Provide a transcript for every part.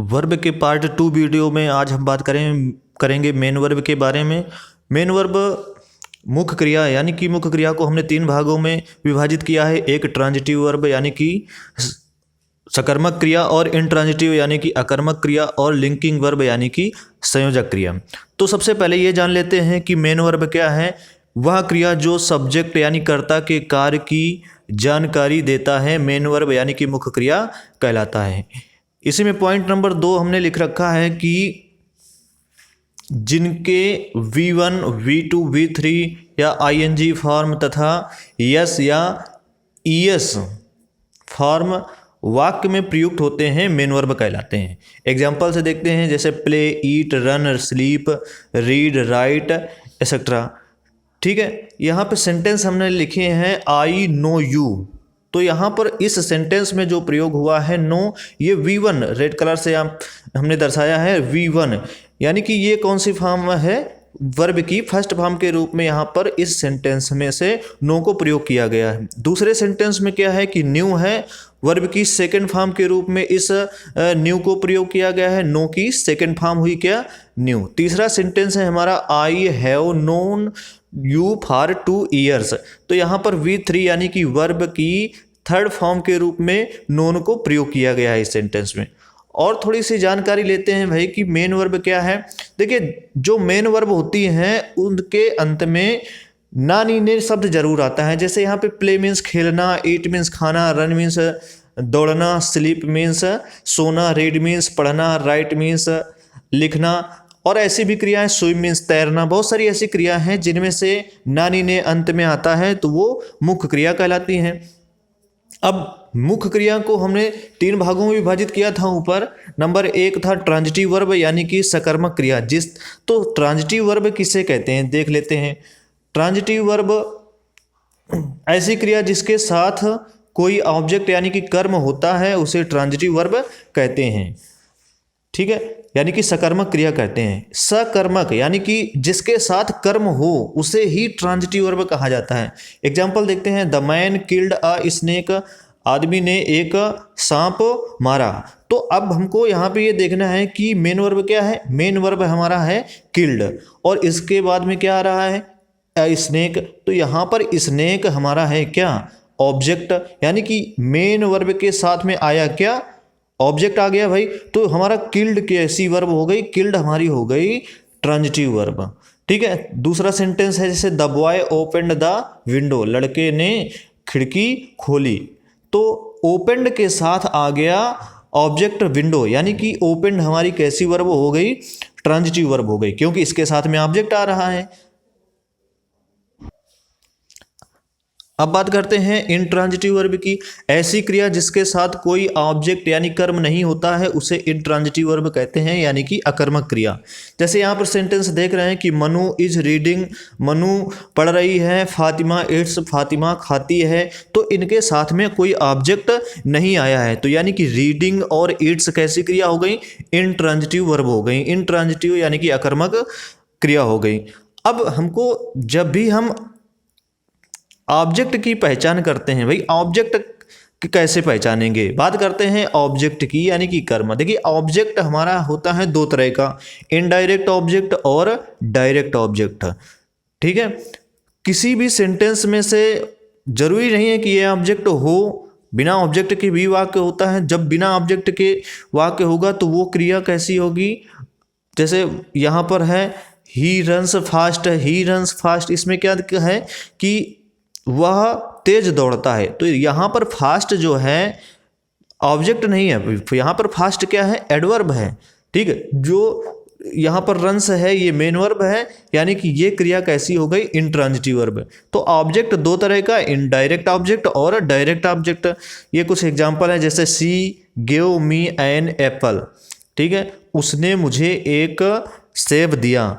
Verb के part 2 video में आज हम बात करेंगे मेन वर्ब के बारे में। मेन वर्ब मुख्य क्रिया यानी कि मुख्य क्रिया को हमने 3 भागों में विभाजित किया है। एक ट्रांजिटिव वर्ब यानी कि सकर्मक क्रिया, और इंट्रांजिटिव यानी कि अकर्मक क्रिया, और लिंकिंग वर्ब यानी कि संयोजक क्रिया। तो सबसे पहले ये जान लेते हैं कि मेन वर्ब क्या है। वह क्रिया जो सब्जेक्ट यानी कर्ता के कार्य की जानकारी देता है मेन वर्ब यानी कि मुख्य क्रिया कहलाता है। इसी में पॉइंट नंबर 2 हमने लिख रखा है कि जिनके V1, V2, V3 या ING फॉर्म तथा यस या ES फॉर्म वाक्य में प्रयुक्त होते हैं मेन वर्ब कहलाते हैं। एग्जाम्पल से देखते हैं, जैसे play, eat, run, sleep, read, write etcetera. ठीक है, यहाँ पे सेंटेंस हमने लिखे हैं आई नो यू। तो यहाँ पर इस सेंटेंस में जो प्रयोग हुआ है नो, ये V1 रेड कलर से हमने दर्शाया है V1, यानी कि ये कौन सी फॉर्म है, वर्ब की फर्स्ट फॉर्म के रूप में यहाँ पर इस सेंटेंस में से नो को प्रयोग किया गया है। दूसरे सेंटेंस में क्या है कि न्यू है, वर्ब की सेकंड फॉर्म के रूप में इस न्यू को प्रयोग किया गया है। नो की सेकंड फॉर्म हुई क्या, न्यू। तीसरा सेंटेंस है हमारा I have known you for 2 years. तो यहाँ पर V3 यानी कि वर्ब की थर्ड फॉर्म के रूप में नोन को प्रयोग किया गया है इस सेंटेंस में। और थोड़ी सी जानकारी लेते हैं भाई कि मेन वर्ब क्या है। देखिए, जो मेन वर्ब होती हैं उनके अंत में नानी ने शब्द जरूर आता है। जैसे यहाँ पे प्ले मीन्स खेलना, ईट मीन्स खाना, रन मीन्स दौड़ना, स्लीप मीन्स सोना, रीड मीन्स पढ़ना, राइट मीन्स लिखना, और ऐसी भी क्रियाएं, स्विम मीन्स तैरना। बहुत सारी ऐसी क्रिया हैं जिनमें से नानी ने अंत में आता है तो वो मुख्य क्रिया कहलाती हैं। अब मुख्य क्रिया को हमने 3 भागों में विभाजित किया था ऊपर। नंबर 1 था ट्रांजिटिव वर्ब यानी कि सकर्मक क्रिया। तो ट्रांजिटिव वर्ब किसे कहते हैं देख लेते हैं। ट्रांजिटिव वर्ब ऐसी क्रिया जिसके साथ कोई ऑब्जेक्ट यानी कि कर्म होता है उसे ट्रांजिटिव वर्ब कहते हैं। ठीक है, यानी कि सकर्मक क्रिया कहते हैं। सकर्मक यानी कि जिसके साथ कर्म हो उसे ही ट्रांजिटिव वर्ब कहा जाता है। एग्जाम्पल देखते हैं, the man killed a snake, आदमी ने एक सांप मारा। तो अब हमको यहाँ पे ये देखना है कि मेन वर्ब क्या है। मेन वर्ब हमारा है किल्ड, और इसके बाद में क्या आ रहा है, अ स्नेक। तो यहाँ पर स्नेक हमारा है क्या, ऑब्जेक्ट, यानी कि मेन वर्ब के साथ में आया क्या, ऑब्जेक्ट आ गया भाई। तो हमारा किल्ड कैसी वर्ब हो गई, किल्ड हमारी हो गई ट्रांजिटिव वर्ब। ठीक है, दूसरा सेंटेंस है जैसे the boy opened the window, लड़के ने खिड़की खोली। तो ओपनड के साथ आ गया ऑब्जेक्ट विंडो, यानी कि ओपनड हमारी कैसी वर्ब हो गई, ट्रांजिटिव वर्ब हो गई, क्योंकि इसके साथ में ऑब्जेक्ट आ रहा है। अब बात करते हैं इंट्रांजिटिव वर्ब की। ऐसी क्रिया जिसके साथ कोई ऑब्जेक्ट यानी कर्म नहीं होता है उसे इंट्रांजिटिव वर्ब कहते हैं, यानी कि अकर्मक क्रिया। जैसे यहाँ पर सेंटेंस देख रहे हैं कि मनु इज रीडिंग, मनु पढ़ रही है, फातिमा इट्स, फातिमा खाती है। तो इनके साथ में कोई ऑब्जेक्ट नहीं आया है, तो यानी कि रीडिंग और इट्स कैसी क्रिया हो गई, इंट्रांजिटिव वर्ब हो गई। इंट्रांजिटिव यानी कि अकर्मक क्रिया हो गई। अब हमको जब भी हम ऑब्जेक्ट की पहचान करते हैं भाई, ऑब्जेक्ट कैसे पहचानेंगे, बात करते हैं ऑब्जेक्ट की यानी कि कर्म। देखिए, ऑब्जेक्ट हमारा होता है 2 तरह का, इनडायरेक्ट ऑब्जेक्ट और डायरेक्ट ऑब्जेक्ट। ठीक है, किसी भी सेंटेंस में से जरूरी नहीं है कि ये ऑब्जेक्ट हो, बिना ऑब्जेक्ट के भी वाक्य होता है। जब बिना ऑब्जेक्ट के वाक्य होगा तो वो क्रिया कैसी होगी, जैसे यहाँ पर है he runs fast, he runs fast. इसमें क्या है कि वह तेज दौड़ता है। तो यहाँ पर फास्ट जो है ऑब्जेक्ट नहीं है, यहाँ पर फास्ट क्या है, एडवर्ब है। ठीक है, जो यहाँ पर रन्स है ये मेन वर्ब है, यानी कि ये क्रिया कैसी हो गई, इंट्रांजिटिव वर्ब। तो ऑब्जेक्ट 2 तरह का, इनडायरेक्ट ऑब्जेक्ट और डायरेक्ट ऑब्जेक्ट। ये कुछ एग्जांपल है, जैसे सी गिव मी एन एप्पल। ठीक है, उसने मुझे एक सेब दिया।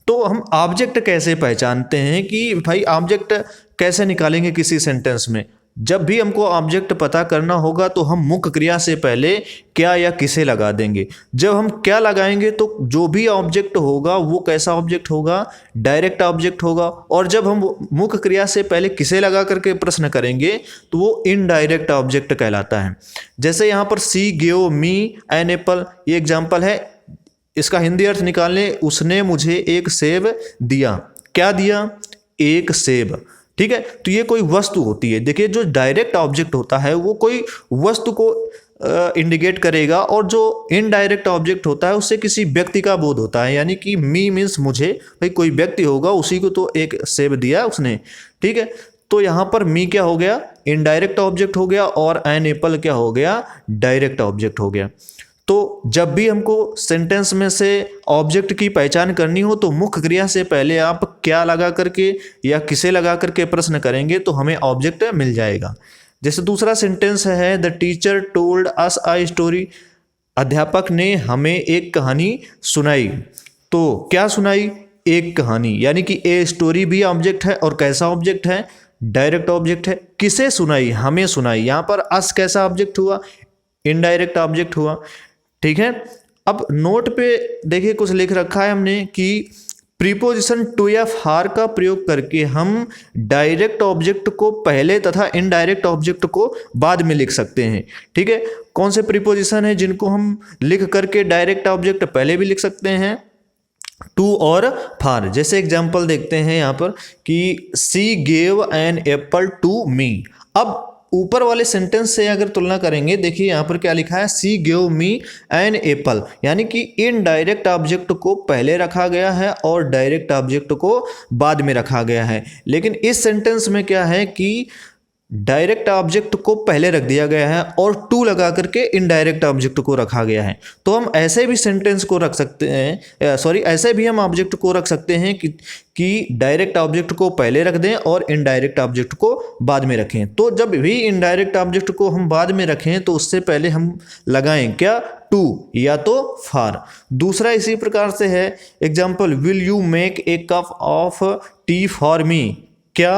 तो हम ऑब्जेक्ट कैसे पहचानते हैं कि भाई ऑब्जेक्ट कैसे निकालेंगे किसी सेंटेंस में। जब भी हमको ऑब्जेक्ट पता करना होगा तो हम मुख्य क्रिया से पहले क्या या किसे लगा देंगे। जब हम क्या लगाएंगे तो जो भी ऑब्जेक्ट होगा वो कैसा ऑब्जेक्ट होगा, डायरेक्ट ऑब्जेक्ट होगा। और जब हम मुख्य क्रिया से पहले किसे लगा करके प्रश्न करेंगे तो वो इनडायरेक्ट ऑब्जेक्ट कहलाता है। जैसे यहाँ पर she gave me an apple, ये एग्जाम्पल है। इसका हिंदी अर्थ निकालने, उसने मुझे एक सेब दिया। क्या दिया? एक सेब। ठीक है, तो ये कोई वस्तु होती है। देखिए, जो डायरेक्ट ऑब्जेक्ट होता है वो कोई वस्तु को इंडिकेट करेगा, और जो इनडायरेक्ट ऑब्जेक्ट होता है उससे किसी व्यक्ति का बोध होता है। यानी कि मी मीन्स मुझे, भाई कोई व्यक्ति होगा, उसी को तो एक सेब दिया उसने। ठीक है, तो यहाँ पर मी क्या हो गया? इनडायरेक्ट ऑब्जेक्ट हो गया, और एन एप्पल क्या हो गया? डायरेक्ट ऑब्जेक्ट हो गया। तो जब भी हमको सेंटेंस में से ऑब्जेक्ट की पहचान करनी हो तो मुख्य क्रिया से पहले आप क्या लगा करके या किसे लगा करके प्रश्न करेंगे तो हमें ऑब्जेक्ट मिल जाएगा। जैसे दूसरा सेंटेंस है, the teacher told us a story, अध्यापक ने हमें एक कहानी सुनाई। तो क्या सुनाई? एक कहानी, यानी कि ए स्टोरी भी ऑब्जेक्ट है, और कैसा ऑब्जेक्ट है? डायरेक्ट ऑब्जेक्ट है। किसे सुनाई? हमें सुनाई। यहाँ पर अस कैसा ऑब्जेक्ट हुआ? इनडायरेक्ट ऑब्जेक्ट हुआ। ठीक है, अब नोट पे देखिए कुछ लिख रखा है हमने कि प्रीपोजिशन टू या फार का प्रयोग करके हम डायरेक्ट ऑब्जेक्ट को पहले तथा इनडायरेक्ट ऑब्जेक्ट को बाद में लिख सकते हैं। ठीक है, कौन से प्रीपोजिशन है जिनको हम लिख करके डायरेक्ट ऑब्जेक्ट पहले भी लिख सकते हैं? टू और फार। जैसे एग्जाम्पल देखते हैं यहाँ पर कि she gave an apple to me. अब ऊपर वाले सेंटेंस से अगर तुलना करेंगे, देखिए यहाँ पर क्या लिखा है? सी गिव मी एन एप्पल, यानी कि इनडायरेक्ट ऑब्जेक्ट को पहले रखा गया है और डायरेक्ट ऑब्जेक्ट को बाद में रखा गया है। लेकिन इस सेंटेंस में क्या है कि डायरेक्ट ऑब्जेक्ट को पहले रख दिया गया है और टू लगा करके इनडायरेक्ट ऑब्जेक्ट को रखा गया है। तो हम ऐसे भी सेंटेंस को रख सकते हैं, ऐसे भी हम ऑब्जेक्ट को रख सकते हैं कि डायरेक्ट ऑब्जेक्ट को पहले रख दें और इनडायरेक्ट ऑब्जेक्ट को बाद में रखें। तो जब भी इनडायरेक्ट ऑब्जेक्ट को हम बाद में रखें तो उससे पहले हम लगाएं क्या? टू या तो फार। दूसरा इसी प्रकार से है, example, will you make a cup of T for me? क्या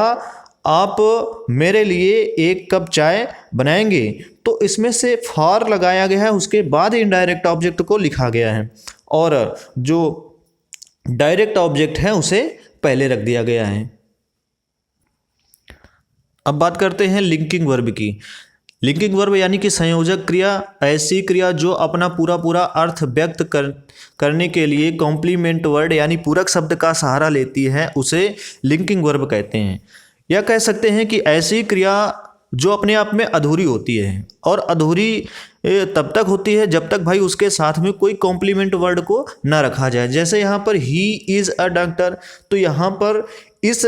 आप मेरे लिए एक कप चाय बनाएंगे? तो इसमें से फॉर लगाया गया है, उसके बाद इनडायरेक्ट ऑब्जेक्ट को लिखा गया है, और जो डायरेक्ट ऑब्जेक्ट है उसे पहले रख दिया गया है। अब बात करते हैं लिंकिंग वर्ब की। लिंकिंग वर्ब यानी कि संयोजक क्रिया, ऐसी क्रिया जो अपना पूरा पूरा अर्थ व्यक्त करने के लिए कॉम्प्लीमेंट वर्ड यानी पूरक शब्द का सहारा लेती है, उसे लिंकिंग वर्ब कहते हैं। या कह सकते हैं कि ऐसी क्रिया जो अपने आप में अधूरी होती है, और अधूरी तब तक होती है जब तक भाई उसके साथ में कोई कॉम्प्लीमेंट वर्ड को ना रखा जाए। जैसे यहाँ पर ही इज़ अ डॉक्टर, तो यहाँ पर इस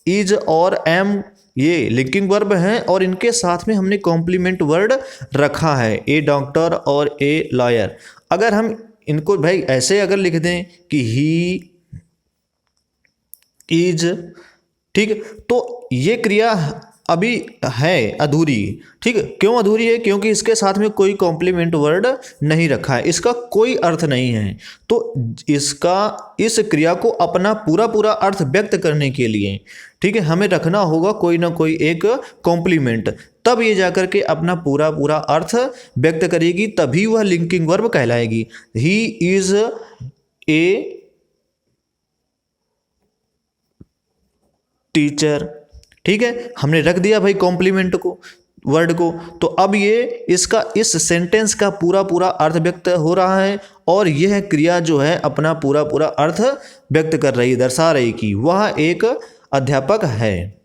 इज और एम ये लिंकिंग वर्ब हैं, और इनके साथ में हमने कॉम्प्लीमेंट वर्ड रखा है, ए डॉक्टर और ए लॉयर। अगर हम इनको भाई ऐसे अगर लिख दें कि ही इज, ठीक, तो ये क्रिया अभी है अधूरी। ठीक है, क्यों अधूरी है? क्योंकि इसके साथ में कोई कॉम्प्लीमेंट वर्ड नहीं रखा है, इसका कोई अर्थ नहीं है। तो इस क्रिया को अपना पूरा पूरा अर्थ व्यक्त करने के लिए, ठीक है, हमें रखना होगा कोई ना कोई एक कॉम्प्लीमेंट, तब ये जाकर के अपना पूरा पूरा अर्थ व्यक्त करेगी, तभी वह लिंकिंग वर्ब कहलाएगी। ही इज ए टीचर, ठीक है, हमने रख दिया भाई कॉम्प्लीमेंट को, वर्ड को। तो अब ये इसका इस सेंटेंस का पूरा पूरा अर्थ व्यक्त हो रहा है, और यह क्रिया जो है अपना पूरा पूरा अर्थ व्यक्त कर रही, दर्शा रही कि वह एक अध्यापक है।